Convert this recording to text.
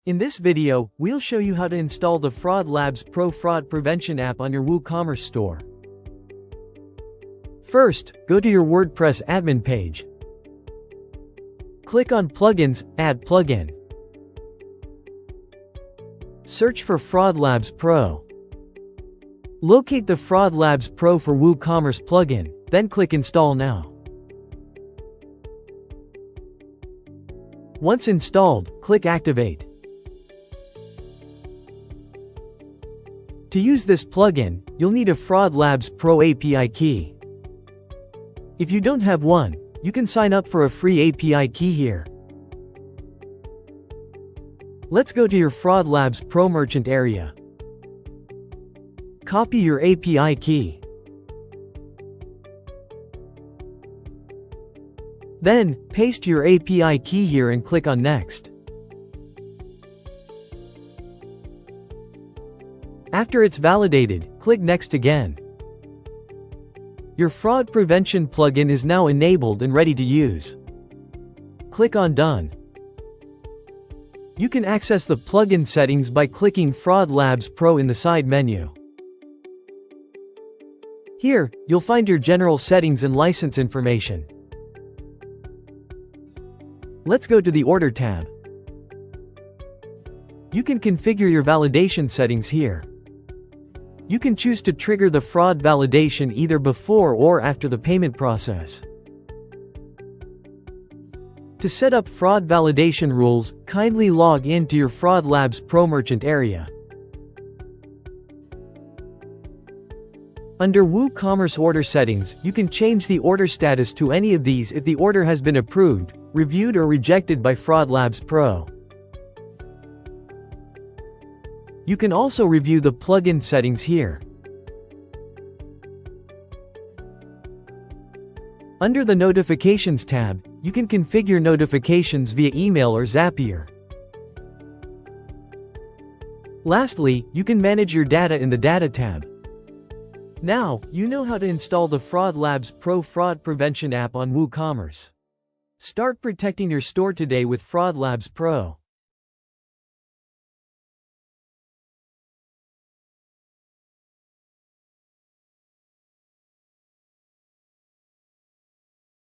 In this video, we'll show you how to install the FraudLabs Pro Fraud Prevention app on your WooCommerce store. First, go to your WordPress admin page. Click on Plugins, Add Plugin. Search for FraudLabs Pro. Locate the FraudLabs Pro for WooCommerce plugin, then click Install Now. Once installed, click Activate. To use this plugin, you'll need a FraudLabs Pro API key. If you don't have one, you can sign up for a free API key here. Let's go to your FraudLabs Pro merchant area. Copy your API key. Then, paste your API key here and click on Next. After it's validated, click Next again. Your fraud prevention plugin is now enabled and ready to use. Click on Done. You can access the plugin settings by clicking FraudLabs Pro in the side menu. Here, you'll find your general settings and license information. Let's go to the Order tab. You can configure your validation settings here. You can choose to trigger the fraud validation either before or after the payment process. To set up fraud validation rules, kindly log in to your FraudLabs Pro merchant area. Under WooCommerce order settings, you can change the order status to any of these if the order has been approved, reviewed or rejected by FraudLabs Pro. You can also review the plugin settings here. Under the Notifications tab, you can configure notifications via email or Zapier. Lastly, you can manage your data in the Data tab. Now, you know how to install the FraudLabs Pro Fraud Prevention app on WooCommerce. Start protecting your store today with FraudLabs Pro.